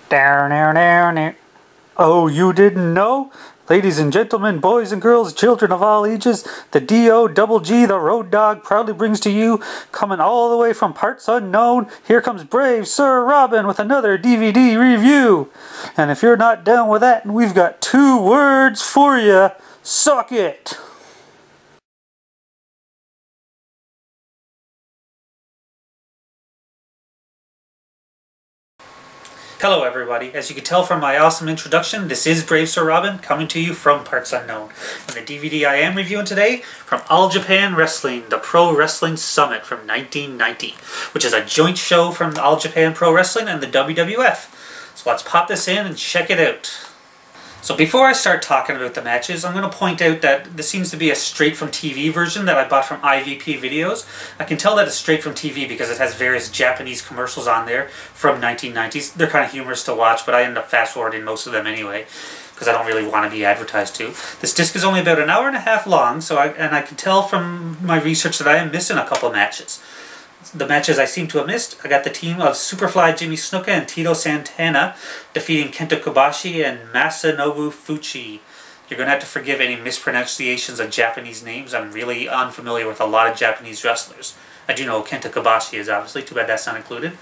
Down, down, down, down. Oh, you didn't know? Ladies and gentlemen, boys and girls, children of all ages, the D.O.G.G, the Road Dog, proudly brings to you, coming all the way from parts unknown, here comes brave Sir Robin with another DVD review. And if you're not down with that, we've got 2 words for you. Suck it! Hello everybody, as you can tell from my awesome introduction, this is Brave Sir Robin coming to you from Parts Unknown. And the DVD I am reviewing today from All Japan Wrestling, the Pro Wrestling Summit from 1990, which is a joint show from All Japan Pro Wrestling and the WWF. So let's pop this in and check it out. So before I start talking about the matches, I'm going to point out that this seems to be a straight-from-TV version that I bought from IVP Videos. I can tell that it's straight from TV because it has various Japanese commercials on there from 1990s. They're kind of humorous to watch, but I end up fast-forwarding most of them anyway, because I don't really want to be advertised to. This disc is only about an hour and a half long, so I can tell from my research that I am missing a couple matches. The matches I seem to have missed, I got the team of Superfly Jimmy Snuka and Tito Santana defeating Kenta Kobashi and Masanobu Fuchi. You're going to have to forgive any mispronunciations of Japanese names. I'm really unfamiliar with a lot of Japanese wrestlers. I do know Kenta Kobashi is obviously, too bad that's not included.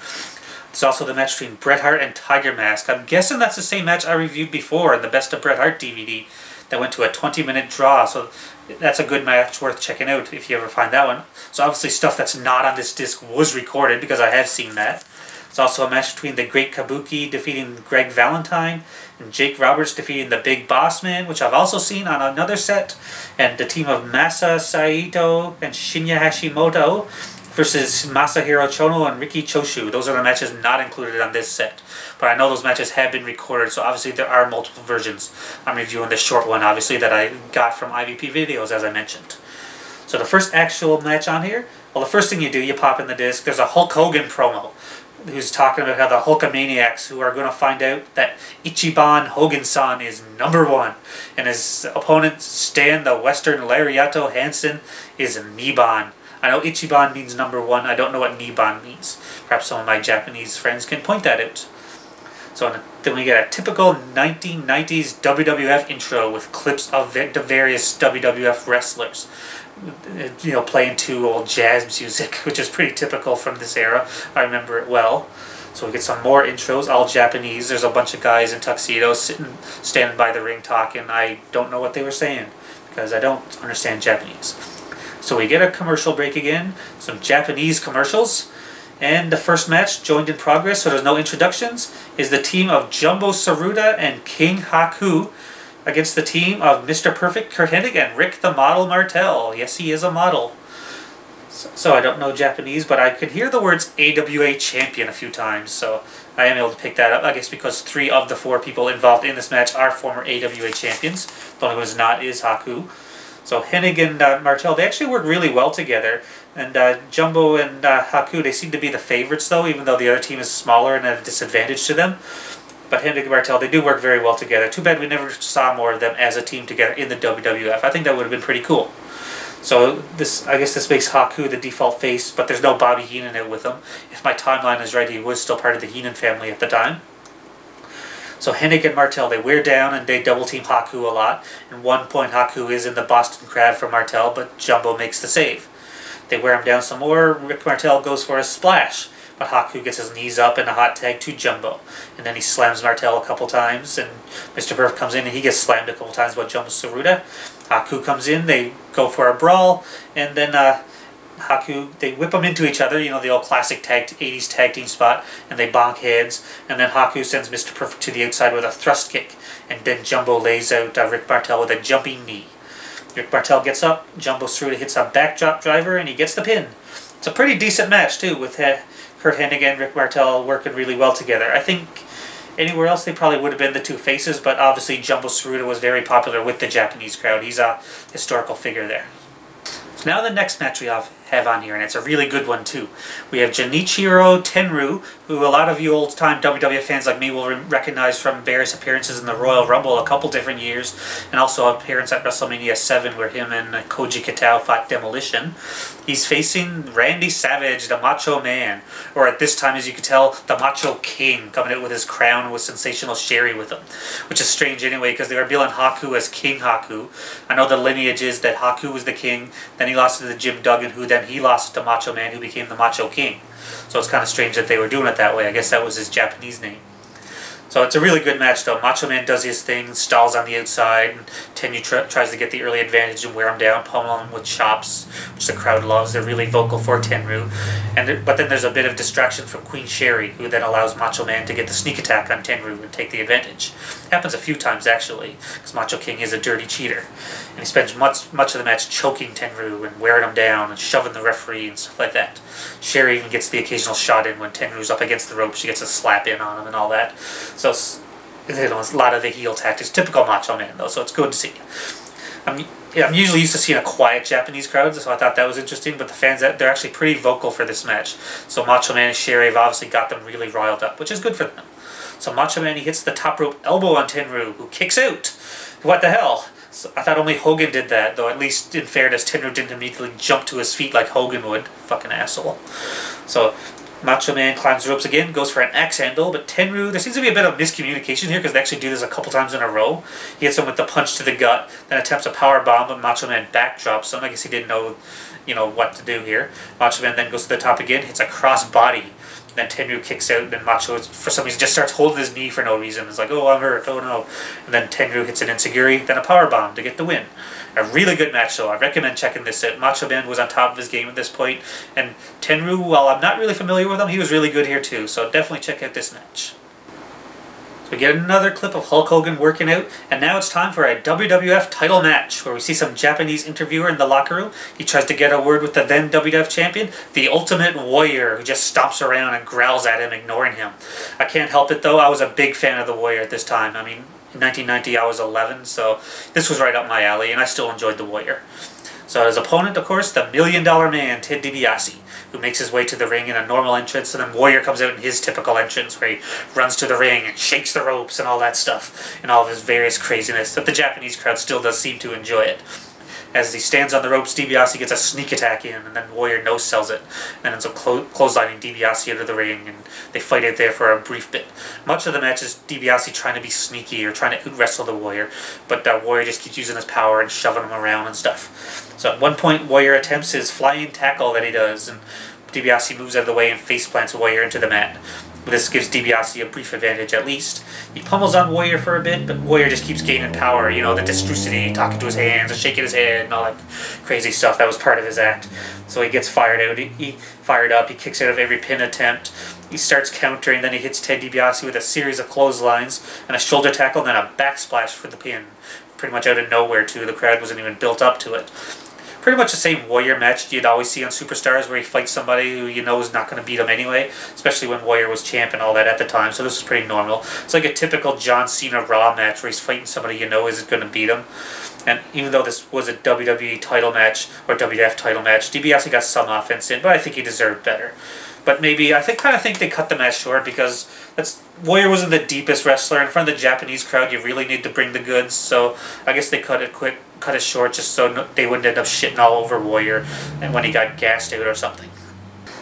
It's also the match between Bret Hart and Tiger Mask. I'm guessing that's the same match I reviewed before in the Best of Bret Hart DVD that went to a 20-minute draw, so that's a good match worth checking out if you ever find that one. So obviously stuff that's not on this disc was recorded because I have seen that. It's also a match between the Great Kabuki defeating Greg Valentine and Jake Roberts defeating the Big Boss Man, which I've also seen on another set, and the team of Masa Saito and Shinya Hashimoto versus Masahiro Chono and Riki Choshu. Those are the matches not included on this set. But I know those matches have been recorded, so obviously there are multiple versions. I'm reviewing the short one, obviously, that I got from IVP Videos, as I mentioned. So the first actual match on here, well, the first thing you do, you pop in the disc, there's a Hulk Hogan promo, who's talking about how the Hulkamaniacs, who are going to find out that Ichiban Hogan-san is #1, and his opponent, Stan the Western Lariato Hansen, is Niban. I know Ichiban means #1. I don't know what Niban means. Perhaps some of my Japanese friends can point that out. So then we get a typical 1990s WWF intro with clips of the various WWF wrestlers. You know, playing 2 old jazz music, which is pretty typical from this era. I remember it well. So we get some more intros, all Japanese. There's a bunch of guys in tuxedos standing by the ring talking. I don't know what they were saying because I don't understand Japanese. So we get a commercial break again, some Japanese commercials, and the first match, joined in progress, so there's no introductions, is the team of Jumbo Tsuruta and King Haku against the team of Mr. Perfect, Kurt Hennig, and Rick the Model Martel. Yes, he is a model. So I don't know Japanese, but I could hear the words AWA Champion a few times, so I am able to pick that up, I guess because 3 of the 4 people involved in this match are former AWA champions. The only one who's not is Haku. So Hennig and Martel, they actually work really well together. And Jumbo and Haku, they seem to be the favorites though, even though the other team is smaller and at a disadvantage to them. But Hennig and Martel, they do work very well together. Too bad we never saw more of them as a team together in the WWF. I think that would have been pretty cool. So I guess this makes Haku the default face, but there's no Bobby Heenan in it with him. If my timeline is right, he was still part of the Heenan family at the time. So Hennig and Martel, they wear down and they double team Haku a lot. At one point Haku is in the Boston Crab for Martel, but Jumbo makes the save. They wear him down some more. Rick Martel goes for a splash, but Haku gets his knees up in a hot tag to Jumbo. And then he slams Martel a couple times, and Mr. Perfect comes in and he gets slammed a couple times by Jumbo Tsuruta. Haku comes in, they go for a brawl, and then Haku, they whip them into each other, you know, the old classic 80s tag team spot, and they bonk heads, and then Haku sends Mr. Perfect to the outside with a thrust kick, and then Jumbo lays out Rick Martel with a jumping knee. Rick Martel gets up, Jumbo Tsuruta hits a backdrop driver, and he gets the pin. It's a pretty decent match, too, with Kurt Hennig and Rick Martel working really well together. I think anywhere else they probably would have been the 2 faces, but obviously Jumbo Tsuruta was very popular with the Japanese crowd. He's a historical figure there. So now the next match we have have on here, and it's a really good one too. We have Junichiro Tenryu, who a lot of you old-time WWF fans like me will recognize from various appearances in the Royal Rumble a couple different years, and also an appearance at WrestleMania 7 where him and Koji Kitao fought Demolition. He's facing Randy Savage, the Macho Man, or at this time, as you can tell, the Macho King, coming out with his crown with Sensational Sherry with him, which is strange anyway because they were billing Haku as King Haku. I know the lineage is that Haku was the king, then he lost it to Jim Duggan, who then he lost it to Macho Man, who became the Macho King. So it's kind of strange that they were doing it that way. I guess that was his Japanese name. So it's a really good match though. Macho Man does his thing, stalls on the outside, and Tenryu tries to get the early advantage and wear him down, pummel him with chops, which the crowd loves. They're really vocal for Tenryu. But then there's a bit of distraction from Queen Sherry, who then allows Macho Man to get the sneak attack on Tenryu and take the advantage. It happens a few times actually, because Macho King is a dirty cheater. And he spends much of the match choking Tenryu and wearing him down and shoving the referee and stuff like that. Sherry even gets the occasional shot in when Tenryu's up against the rope. She gets a slap in on him and all that. So it's a lot of the heel tactics. Typical Macho Man though, so it's good to see. I'm usually used to seeing a quiet Japanese crowd, so I thought that was interesting, but the fans, they're actually pretty vocal for this match. So Macho Man and Sherry have obviously got them really riled up, which is good for them. So Macho Man, he hits the top rope elbow on Tenryu, who kicks out. What the hell? So I thought only Hogan did that, though at least in fairness, Tenryu didn't immediately jump to his feet like Hogan would. Fucking asshole. So Macho Man climbs the ropes again, goes for an axe handle, but Tenryu, there seems to be a bit of miscommunication here because they actually do this a couple times in a row. He hits him with the punch to the gut, then attempts a power bomb, but Macho Man backdrops him. I guess he didn't know, what to do here. Macho Man then goes to the top again, hits a cross body. Then Tenryu kicks out, and then Macho, for some reason, just starts holding his knee for no reason. It's like, oh, I'm hurt, oh no. And then Tenryu hits an enziguri, then a powerbomb to get the win. A really good match, though. I recommend checking this out. Macho Man was on top of his game at this point, and Tenryu, while I'm not really familiar with him, he was really good here too, so definitely check out this match. So we get another clip of Hulk Hogan working out, and now it's time for a WWF title match, where we see some Japanese interviewer in the locker room. He tries to get a word with the then WWF champion, the Ultimate Warrior, who just stomps around and growls at him, ignoring him. I can't help it though, I was a big fan of the Warrior at this time. I mean, in 1990 I was 11, so this was right up my alley, and I still enjoyed the Warrior. So his opponent, of course, the $1 Million Man, Ted DiBiase, who makes his way to the ring in a normal entrance, and then Warrior comes out in his typical entrance where he runs to the ring and shakes the ropes and all that stuff, and all of his various craziness, that the Japanese crowd still does seem to enjoy it. As he stands on the ropes, DiBiase gets a sneak attack in, and then Warrior no-sells it, and then ends up clotheslining DiBiase into the ring, and they fight it there for a brief bit. Much of the match is DiBiase trying to be sneaky or trying to wrestle the Warrior, but that Warrior just keeps using his power and shoving him around and stuff. So at one point, Warrior attempts his flying tackle that he does, and DiBiase moves out of the way and face plants Warrior into the mat. This gives DiBiase a brief advantage at least. He pummels on Warrior for a bit, but Warrior just keeps gaining power. The destrucity, talking to his hands and shaking his head and all that crazy stuff. That was part of his act. So he gets fired out. He fired up. He kicks out of every pin attempt. He starts countering. Then he hits Ted DiBiase with a series of clotheslines and a shoulder tackle, and then a backsplash for the pin. Pretty much out of nowhere too. The crowd wasn't even built up to it. Pretty much the same Warrior match you'd always see on Superstars, where he fights somebody who is not going to beat him anyway, especially when Warrior was champ and all that at the time, so this was pretty normal. It's like a typical John Cena Raw match where he's fighting somebody isn't going to beat him. And even though this was a WWE title match, or WWF title match, DiBiase got some offense in, but I think he deserved better. But maybe, I kind of think they cut the match short because Warrior wasn't the deepest wrestler. In front of the Japanese crowd, you really need to bring the goods, so I guess they cut it short just so they wouldn't end up shitting all over Warrior and when he got gassed out or something.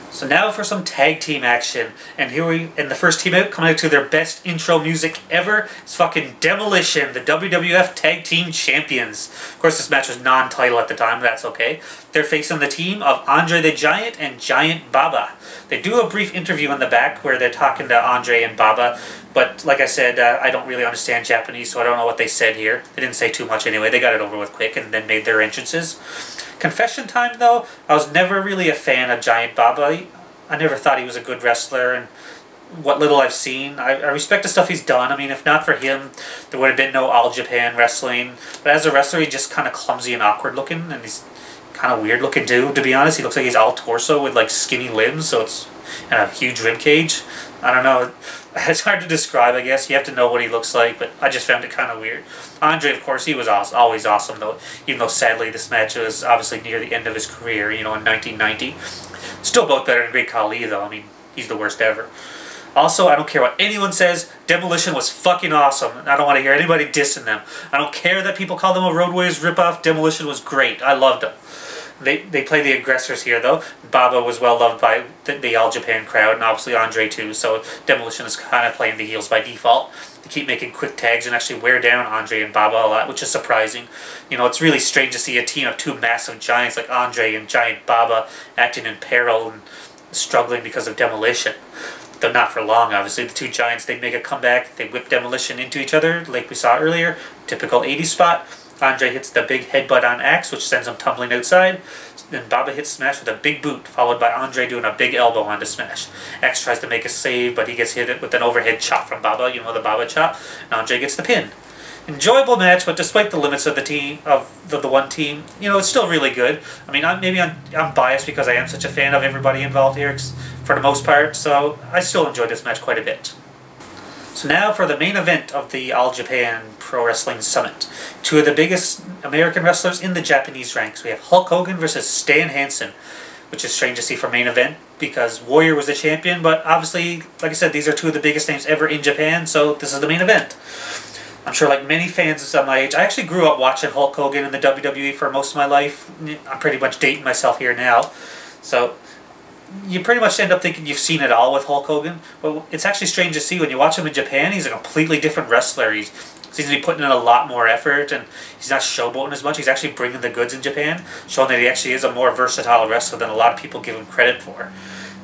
So now for some tag team action, and the first team out, coming out to their best intro music ever, is fucking Demolition, the WWF Tag Team Champions. Of course, this match was non-title at the time, but that's okay. They're facing the team of Andre the Giant and Giant Baba. They do a brief interview in the back where they're talking to Andre and Baba, but like I said, I don't really understand Japanese, so I don't know what they said here. They didn't say too much anyway. They got it over with quick and then made their entrances. Confession time, though, I was never really a fan of Giant Baba. I never thought he was a good wrestler, and what little I've seen, I respect the stuff he's done. I mean, if not for him, there would have been no All Japan wrestling. But as a wrestler, he's just kind of clumsy and awkward looking, and he's kind of weird looking too, to be honest. He looks like he's all torso with like skinny limbs, and a huge rib cage. I don't know. It's hard to describe, I guess. You have to know what he looks like, but I just found it kind of weird. Andre, of course, he was awesome, always awesome, though. Even though, sadly, this match was obviously near the end of his career, you know, in 1990. Still both better than Great Khali, though. I mean, he's the worst ever. Also, I don't care what anyone says, Demolition was fucking awesome. I don't want to hear anybody dissing them. I don't care that people call them a Road Warriors ripoff. Demolition was great. I loved them. They play the aggressors here, though. Baba was well loved by the All Japan crowd, and obviously Andre too, so Demolition is kind of playing the heels by default. They keep making quick tags and actually wear down Andre and Baba a lot, which is surprising. You know, it's really strange to see a team of two massive giants like Andre and Giant Baba acting in peril and struggling because of Demolition. Though not for long, obviously. The two giants, they make a comeback, they whip Demolition into each other, like we saw earlier. Typical 80s spot. Andre hits the big headbutt on Axe, which sends him tumbling outside. Then Baba hits Smash with a big boot, followed by Andre doing a big elbow onto Smash. Axe tries to make a save, but he gets hit with an overhead chop from Baba, you know, the Baba chop, and Andre gets the pin. Enjoyable match, but despite the limits of the team, of the one team, you know, it's still really good. I mean, I'm biased because I am such a fan of everybody involved here, for the most part, so I still enjoyed this match quite a bit. So now for the main event of the All Japan Pro Wrestling Summit. Two of the biggest American wrestlers in the Japanese ranks. We have Hulk Hogan versus Stan Hansen, which is strange to see for main event because Warrior was the champion, but obviously, like I said, these are two of the biggest names ever in Japan, so this is the main event. I'm sure like many fans of my age, I actually grew up watching Hulk Hogan in the WWE for most of my life. I'm pretty much dating myself here now. So you pretty much end up thinking you've seen it all with Hulk Hogan, but it's actually strange to see when you watch him in Japan. He's a completely different wrestler. He seems to be putting in a lot more effort, and he's not showboating as much. He's actually bringing the goods in Japan, showing that he actually is a more versatile wrestler than a lot of people give him credit for.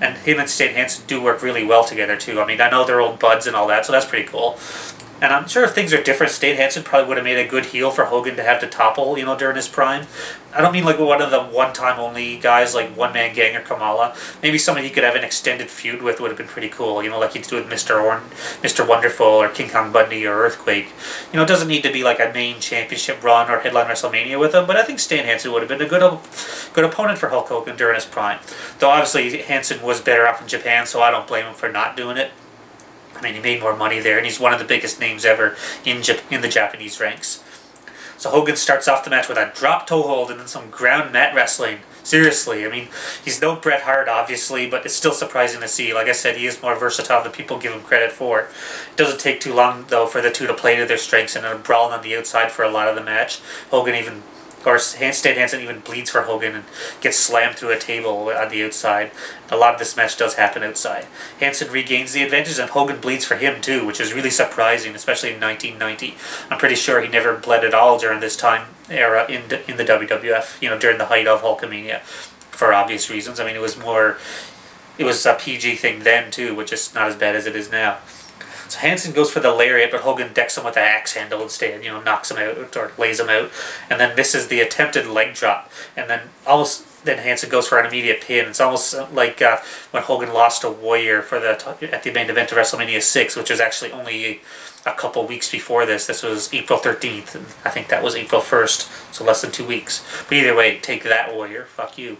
And him and Stan Hansen do work really well together too. I mean, I know they're old buds and all that, so that's pretty cool. And I'm sure if things are different, Stan Hansen probably would have made a good heel for Hogan to have to topple, you know, during his prime. I don't mean like one of the one-time only guys like One Man Gang or Kamala. Maybe somebody he could have an extended feud with would have been pretty cool, you know, like he'd do with Mr. Wonderful or King Kong Bundy or Earthquake. You know, it doesn't need to be like a main championship run or headline WrestleMania with him, but I think Stan Hansen would have been a good opponent for Hulk Hogan during his prime. Though obviously Hansen was better off in Japan, so I don't blame him for not doing it. I mean, he made more money there, and he's one of the biggest names ever in the Japanese ranks. So Hogan starts off the match with a drop toe hold and then some ground mat wrestling. Seriously, I mean, he's no Bret Hart, obviously, but it's still surprising to see. Like I said, he is more versatile than people give him credit for. It doesn't take too long, though, for the two to play to their strengths and are brawling on the outside for a lot of the match. Stan Hansen even bleeds for Hogan and gets slammed through a table on the outside. A lot of this match does happen outside. Hansen regains the advantage and Hogan bleeds for him too, which is really surprising, especially in 1990. I'm pretty sure he never bled at all during this time era in the WWF, you know, during the height of Hulkamania, for obvious reasons. I mean, it was a PG thing then too, which is not as bad as it is now. So Hansen goes for the lariat, but Hogan decks him with the axe handle instead, you know, knocks him out or lays him out, and then misses the attempted leg drop. And then Hansen goes for an immediate pin. It's almost like when Hogan lost to Warrior at the main event of WrestleMania 6, which was actually only a couple weeks before this. This was April 13th, and I think that was April 1st, so less than 2 weeks. But either way, take that, Warrior. Fuck you.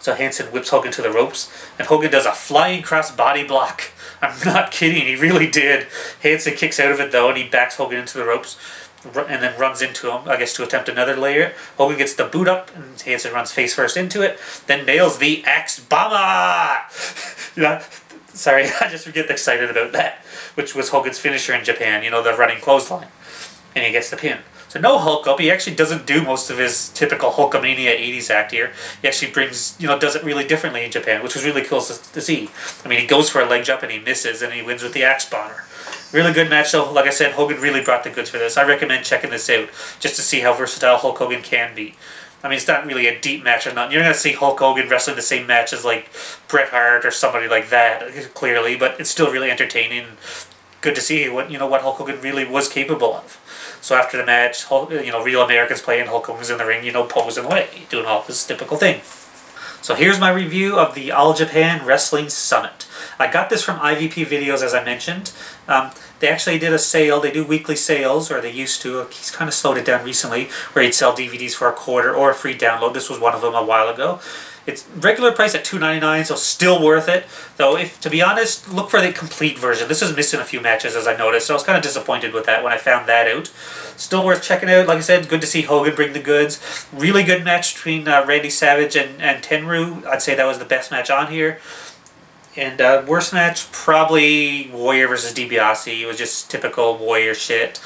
So Hansen whips Hogan to the ropes, and Hogan does a flying cross body block. I'm not kidding, he really did. Hansen kicks out of it though, and he backs Hogan into the ropes, and then runs into him, I guess, to attempt another layer. Hogan gets the boot up, and Hansen runs face first into it, then nails the axe bomber! Yeah, sorry, I just get excited about that, which was Hogan's finisher in Japan, you know, the running clothesline. And he gets the pin. So no Hulk up. He actually doesn't do most of his typical Hulkamania 80s act here. He actually does it really differently in Japan, which was really cool to see. I mean, he goes for a leg drop and he misses, and he wins with the axe bomber. Really good match, though. Like I said, Hogan really brought the goods for this. I recommend checking this out just to see how versatile Hulk Hogan can be. I mean, it's not really a deep match or nothing. You're not going to see Hulk Hogan wrestling the same match as, like, Bret Hart or somebody like that, clearly, but it's still really entertaining. Good to see what Hulk Hogan really was capable of. So after the match, real Americans playing, Hulk Hogan's in the ring, posing away, doing all this typical thing. So here's my review of the All Japan Wrestling Summit. I got this from IVP Videos, as I mentioned. They actually did a sale. They do weekly sales, or they used to. He's kind of slowed it down recently, where he'd sell DVDs for $0.25 or a free download. This was one of them a while ago. It's regular price at $2.99, so still worth it. Though, if to be honest, look for the complete version. This is missing a few matches, as I noticed, so I was kind of disappointed with that when I found that out. Still worth checking out. Like I said, good to see Hogan bring the goods. Really good match between Randy Savage and Tenryu. I'd say that was the best match on here. And worst match, probably Warrior versus DiBiase. It was just typical Warrior shit.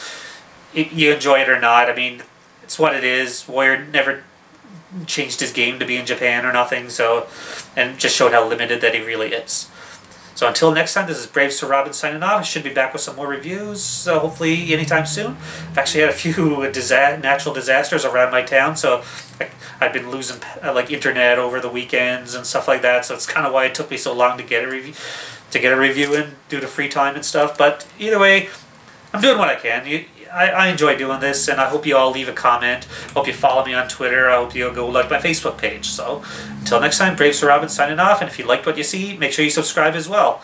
You enjoy it or not, I mean, it's what it is. Warrior never changed his game to be in Japan or nothing, so, and just showed how limited that he really is. So until next time, this is Brave Sir Robin signing off. I should be back with some more reviews, hopefully anytime soon. I've actually had a few natural disasters around my town, so I've been losing like internet over the weekends and stuff like that. So it's kind of why it took me so long to get a review in due to free time and stuff. But either way, I'm doing what I can. I enjoy doing this, and I hope you all leave a comment. Hope you follow me on Twitter. I hope you'll go like my Facebook page. So, until next time, Brave Sir Robin signing off, and if you liked what you see, make sure you subscribe as well.